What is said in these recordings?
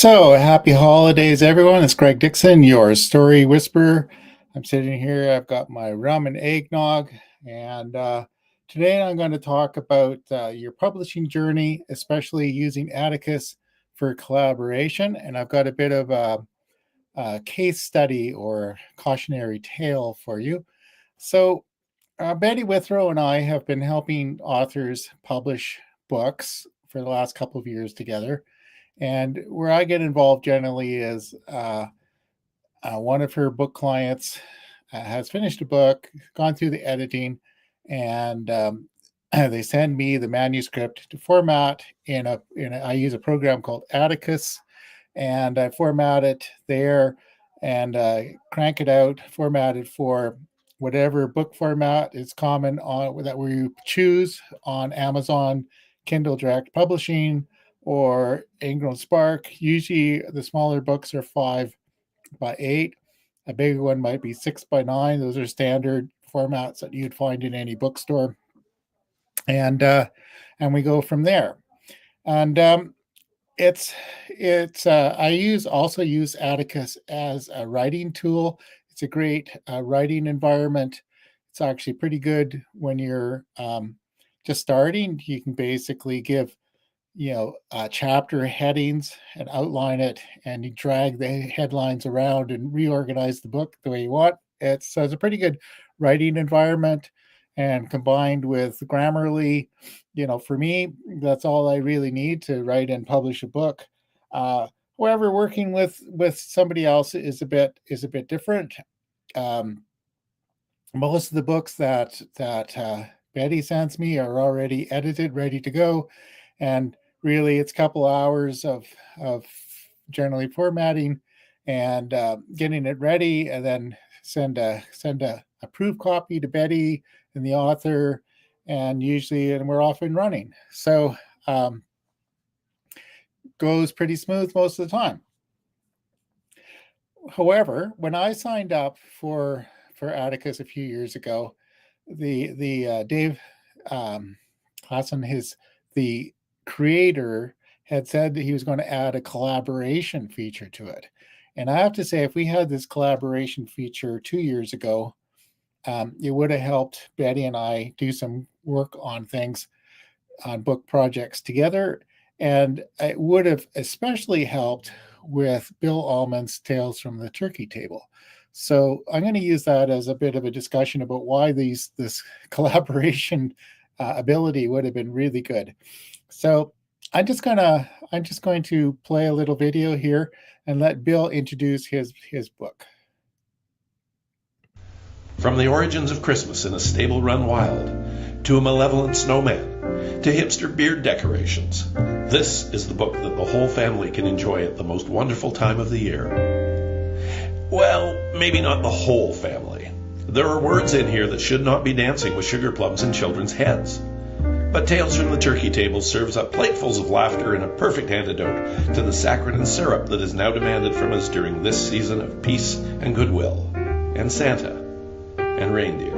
So, happy holidays, everyone. It's Greg Dixon, your story whisperer. I'm sitting here, I've got my rum and eggnog, and today I'm going to talk about your publishing journey, especially using Atticus for collaboration. And I've got a bit of a case study or cautionary tale for you. So, Betty Withrow and I have been helping authors publish books for the last couple of years together. And where I get involved generally is one of her book clients has finished a book, gone through the editing, and they send me the manuscript to format I use a program called Atticus, and I format it there and crank it out, formatted for whatever book format is common on that we choose on Amazon, Kindle Direct Publishing, or Ingram Spark. Usually the smaller books are 5 by 8. A bigger one might be 6 by 9. Those are standard formats that you'd find in any bookstore. And we go from there. And I also use Atticus as a writing tool. It's a great writing environment. It's actually pretty good when you're just starting. You can basically give chapter headings and outline it, and you drag the headlines around and reorganize the book the way you want. It's a pretty good writing environment, and combined with Grammarly, for me, that's all I really need to write and publish a book. However, working with somebody else is a bit different. Most of the books that Betty sends me are already edited, ready to go, and really it's a couple hours of generally formatting and getting it ready, and then send a approved copy to Betty and the author, and we're off and running. So goes pretty smooth most of the time. However, when I signed up for Atticus a few years ago, the Dave Hassan, the creator, had said that he was going to add a collaboration feature to it. And I have to say, if we had this collaboration feature 2 years ago, it would have helped Betty and I do some work on book projects together. And it would have especially helped with Bill Allman's Tales from the Turkey Table. So I'm going to use that as a bit of a discussion about why this collaboration ability would have been really good. So I'm just going to play a little video here and let Bill introduce his book. From the origins of Christmas in a stable run wild, to a malevolent snowman, to hipster beard decorations, this is the book that the whole family can enjoy at the most wonderful time of the year. Well, maybe not the whole family. There are words in here that should not be dancing with sugar plums in children's heads. But Tales from the Turkey Table serves up platefuls of laughter and a perfect antidote to the saccharine syrup that is now demanded from us during this season of peace and goodwill, and Santa, and reindeer,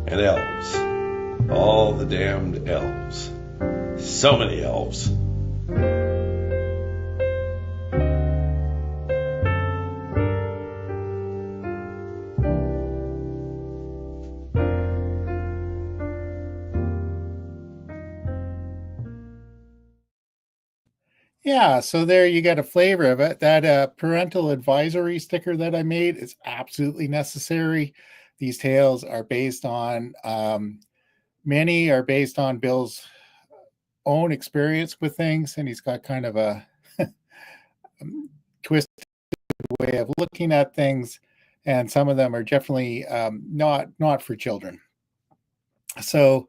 and elves. All the damned elves. So many elves. Yeah, so there you get a flavor of it. That parental advisory sticker that I made is absolutely necessary. These tales are based on, many are based on Bill's own experience with things, and he's got kind of a twisted way of looking at things, and some of them are definitely not for children. So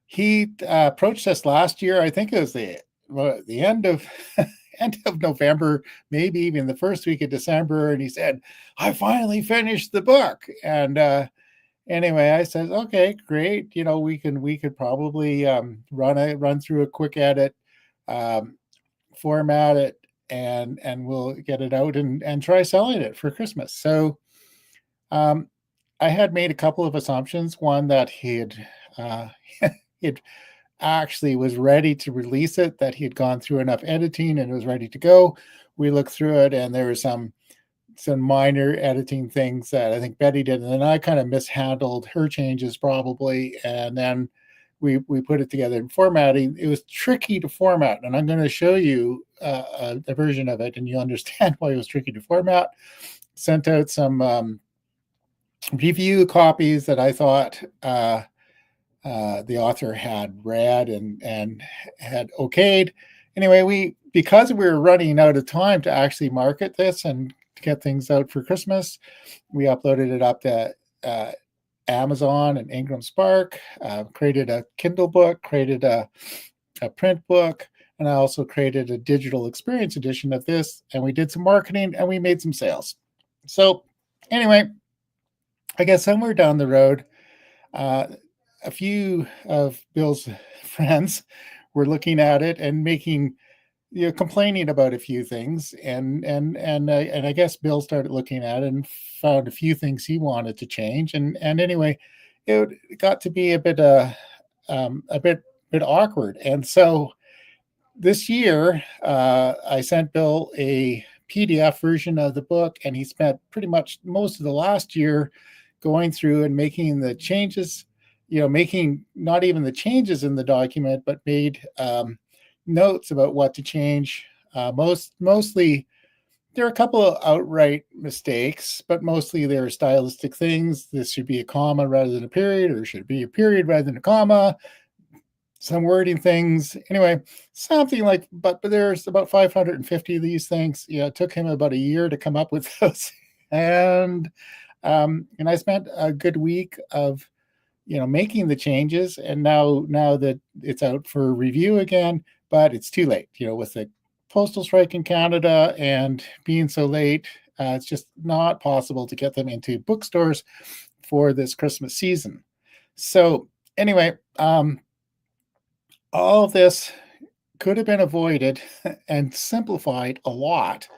he approached us last year. I think it was the end of end of November, maybe even the first week of December, and he said, "I finally finished the book." And anyway, I said, "Okay, great. We could probably run through a quick edit, format it, and we'll get it out and try selling it for Christmas." So I had made a couple of assumptions. One, that he'd actually was ready to release it, that he had gone through enough editing and it was ready to go. We looked through it, and there were some minor editing things that I think Betty did, and then I kind of mishandled her changes probably, and then we put it together in formatting. It was tricky to format, and I'm going to show you a version of it, and you understand why it was tricky to format. Sent out some review copies that I thought the author had read and had okayed. Anyway, because we were running out of time to actually market this and to get things out for Christmas, we uploaded it up to Amazon and Ingram Spark, created a Kindle book, created a print book, and I also created a digital experience edition of this, and we did some marketing and we made some sales. So anyway, I guess somewhere down the road, a few of Bill's friends were looking at it and making, complaining about a few things, and I guess Bill started looking at it and found a few things he wanted to change, and anyway, it got to be a bit awkward, and so this year I sent Bill a PDF version of the book, and he spent pretty much most of the last year going through and making the changes, making not even the changes in the document, but made notes about what to change. Mostly, there are a couple of outright mistakes, but mostly there are stylistic things. This should be a comma rather than a period, or should be a period rather than a comma. Some wording things. Anyway, something like, but there's about 550 of these things. It took him about a year to come up with those, and I spent a good week of making the changes, and now that it's out for review again, but it's too late, with the postal strike in Canada and being so late, it's just not possible to get them into bookstores for this Christmas season. So anyway, all of this could have been avoided and simplified a lot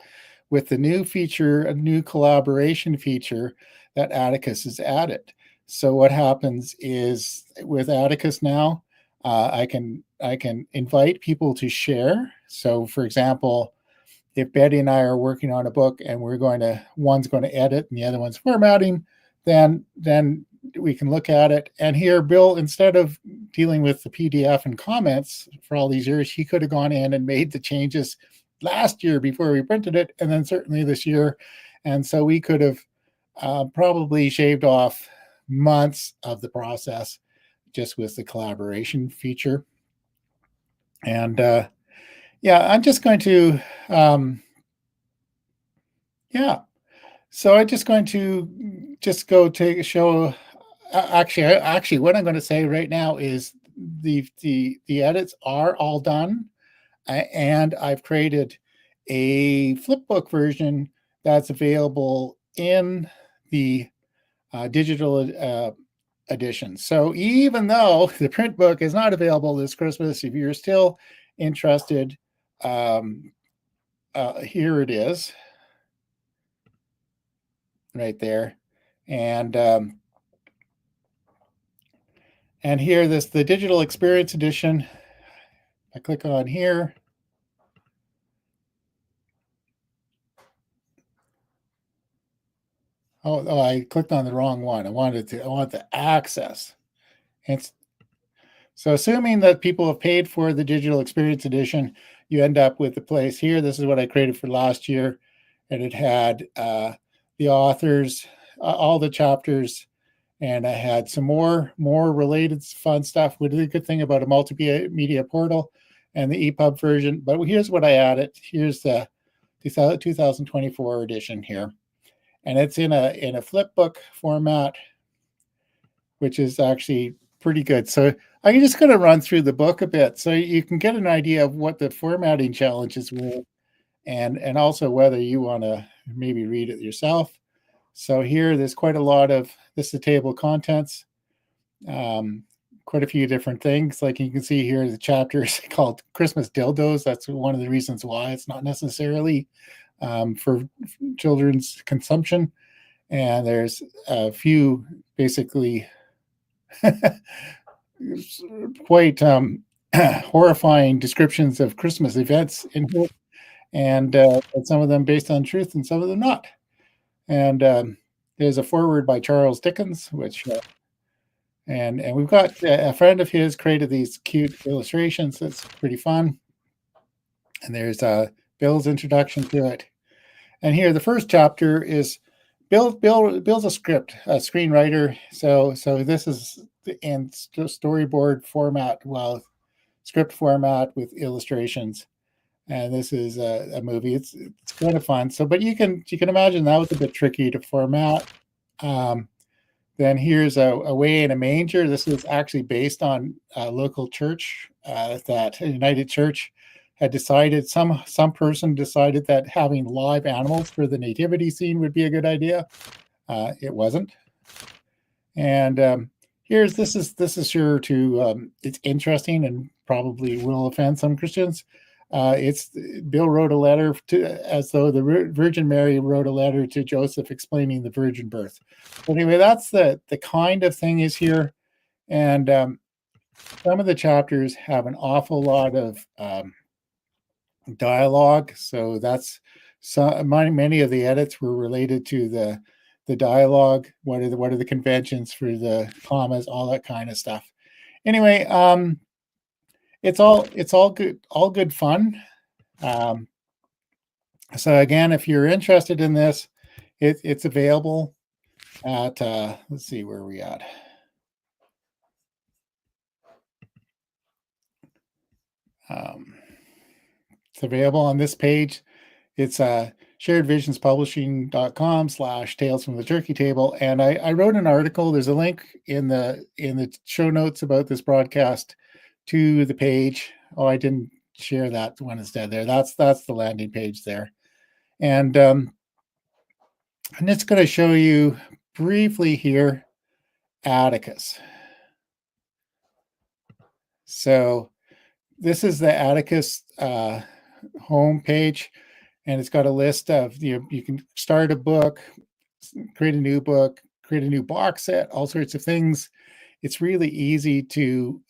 with the new feature, a new collaboration feature that Atticus has added. So what happens is with Atticus now, I can invite people to share. So for example, if Betty and I are working on a book and one's going to edit and the other one's formatting, then we can look at it. And here, Bill, instead of dealing with the PDF and comments for all these years, he could have gone in and made the changes last year before we printed it, and then certainly this year. And so we could have probably shaved off months of the process just with the collaboration feature. And I'm just going to, so I'm just going to go take a show. Actually, what I'm going to say right now is the edits are all done, and I've created a flipbook version that's available in the digital edition. So even though the print book is not available this Christmas, if you're still interested, here it is, right there, and here the digital experience edition. I click on here. Oh, I clicked on the wrong one. I want the access. And so assuming that people have paid for the digital experience edition, you end up with the place here. This is what I created for last year. And it had the authors, all the chapters, and I had some more related fun stuff. Which is a good thing about a multimedia portal and the EPUB version. But here's what I added. Here's the 2024 edition here. And it's in a flipbook format, which is actually pretty good. So I'm just going to run through the book a bit so you can get an idea of what the formatting challenges were, and also whether you want to maybe read it yourself. So here, there's quite a lot of, this is the table of contents, quite a few different things. Like you can see here, the chapter is called Christmas Dildos. That's one of the reasons why it's not necessarily for children's consumption. And there's a few basically quite horrifying descriptions of Christmas events in here, and some of them based on truth and some of them not. And there's a foreword by Charles Dickens, which and we've got a friend of his created these cute illustrations. That's pretty fun. And there's Bill's introduction to it. And here, the first chapter is Bill's a screenwriter. So this is in storyboard format, well, script format with illustrations. And this is a movie. It's kind of fun. So, but you can imagine that was a bit tricky to format. Then here's Away in a Manger. This is actually based on a local church that United Church had decided. Some person decided that having live animals for the nativity scene would be a good idea. It wasn't. And this is sure to it's interesting and probably will offend some Christians. It's Bill wrote a letter as though the Virgin Mary wrote a letter to Joseph explaining the virgin birth. But anyway, that's the kind of thing is here, and some of the chapters have an awful lot of dialogue. So that's many of the edits were related to the dialogue. What are the conventions for the commas, all that kind of stuff. Anyway, it's all good fun. So again, if you're interested in this, it's available at let's see where we at. It's available on this page. It's sharedvisionspublishing.com/tales from the turkey table. And I wrote an article. There's a link in the show notes about this broadcast to the page. Oh, I didn't share that one instead there. That's the landing page there. And it's going to show you briefly here Atticus. So this is the Atticus home page, and it's got a list of you can start a book, create a new book, create a new box set, all sorts of things. It's really easy to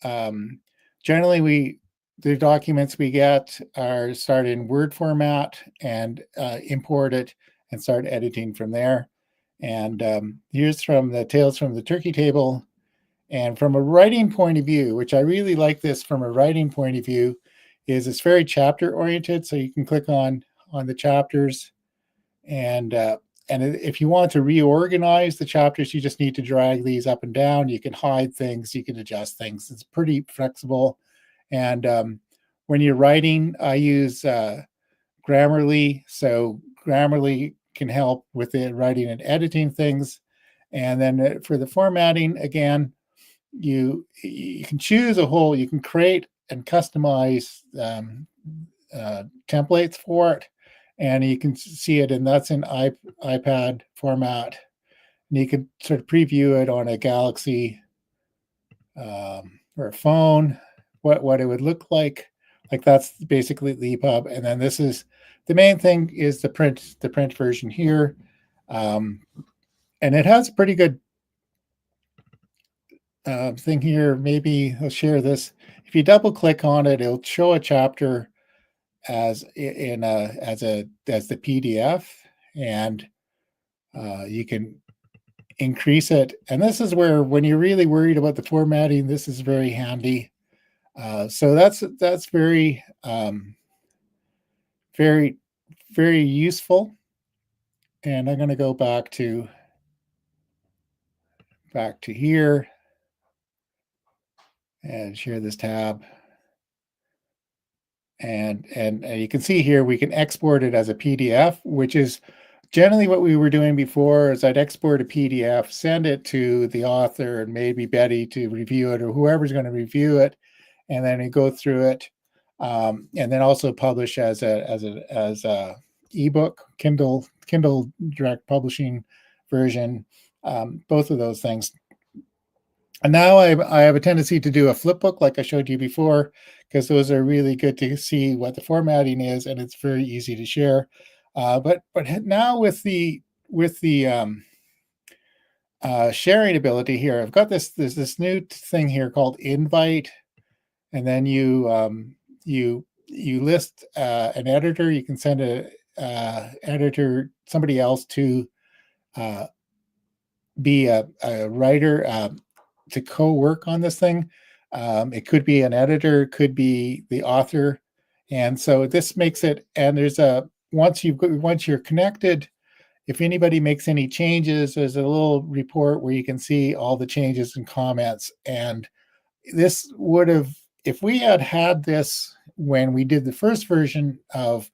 generally the documents we get are started in Word format and import it and start editing from there. And here's from the Tales from the Turkey Table. And from a writing point of view, which I really like this from a writing point of view, is it's very chapter oriented. So you can click on the chapters, and if you want to reorganize the chapters, you just need to drag these up and down. You can hide things, you can adjust things. It's pretty flexible. And when you're writing, I use Grammarly. So Grammarly can help with the writing and editing things. And then for the formatting, again, you can choose you can create and customize templates for it, and you can see it, and that's in iPad format, and you can sort of preview it on a Galaxy or a phone, what it would look like that's basically the EPUB. And then this is the main thing is the print version here, and it has a pretty good thing here. Maybe I'll share this. If you double click on it, it'll show a chapter as the PDF, and you can increase it. And this is where, when you're really worried about the formatting, this is very handy. So that's very very very useful. And I'm going to go back to here and share this tab. And you can see here we can export it as a PDF, which is generally what we were doing before. Is I'd export a PDF, send it to the author and maybe Betty to review it, or whoever's going to review it, and then we go through it, and then also publish as a ebook, Kindle Direct Publishing version, both of those things. And now I have a tendency to do a flip book like I showed you before, because those are really good to see what the formatting is, and it's very easy to share. But now with the sharing ability here, I've got this new thing here called Invite, and then you list an editor. You can send a editor, somebody else, to be a writer, to co-work on this thing. It could be an editor, could be the author, and so this makes it. And there's a once you're connected, if anybody makes any changes, there's a little report where you can see all the changes and comments. And this would have, if we had this when we did the first version of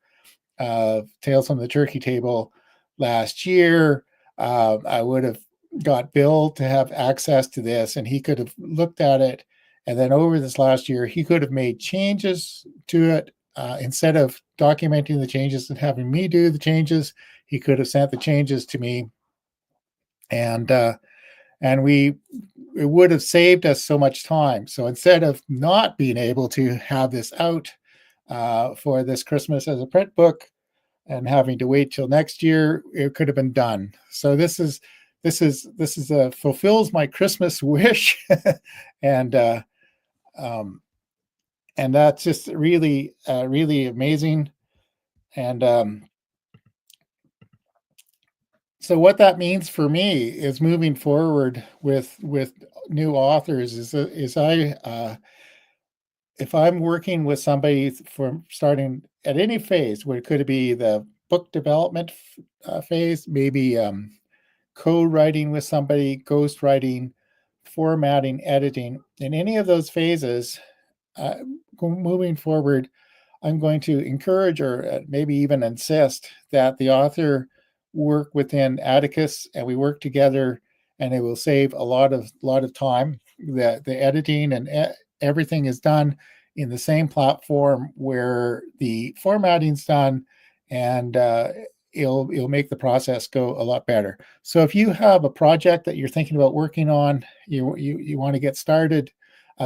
Tales from the Turkey Table last year, I would have got Bill to have access to this, and he could have looked at it. And then over this last year, he could have made changes to it. Instead of documenting the changes and having me do the changes, he could have sent the changes to me, and it would have saved us so much time. So instead of not being able to have this out for this Christmas as a print book and having to wait till next year, it could have been done. So this is fulfills my Christmas wish, and that's just really really amazing. And so what that means for me is moving forward with new authors is I if I'm working with somebody from starting at any phase, where could it be the book development phase, maybe co-writing with somebody, ghostwriting, formatting, editing, in any of those phases, uh, moving forward, I'm going to encourage, or maybe even insist, that the author work within Atticus and we work together, and it will save a lot of time. The editing and everything is done in the same platform where the formatting's done, and it'll make the process go a lot better. So if you have a project that you're thinking about working on, you want to get started,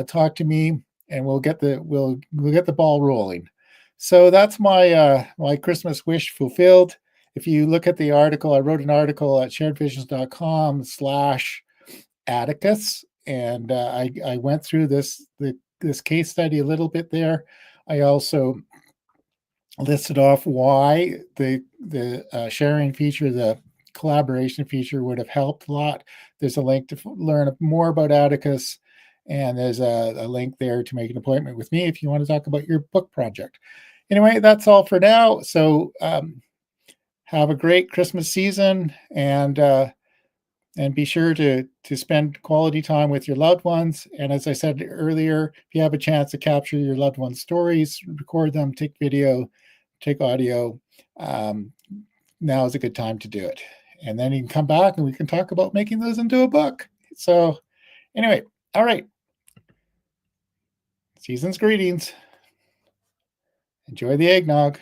talk to me, and we'll get the ball rolling. So that's my my Christmas wish fulfilled. If you look at the article, I wrote an article at sharedvisions.com/Atticus, and I went through this case study a little bit there. I also listed off why the sharing feature, the collaboration feature, would have helped a lot. There's a link to learn more about Atticus, and there's a link there to make an appointment with me if you want to talk about your book project. Anyway, that's all for now. So have a great Christmas season, and be sure to spend quality time with your loved ones. And as I said earlier, if you have a chance to capture your loved ones' stories, record them, take video, take audio, now is a good time to do it. And then you can come back and we can talk about making those into a book. So anyway, all right. Season's greetings. Enjoy the eggnog.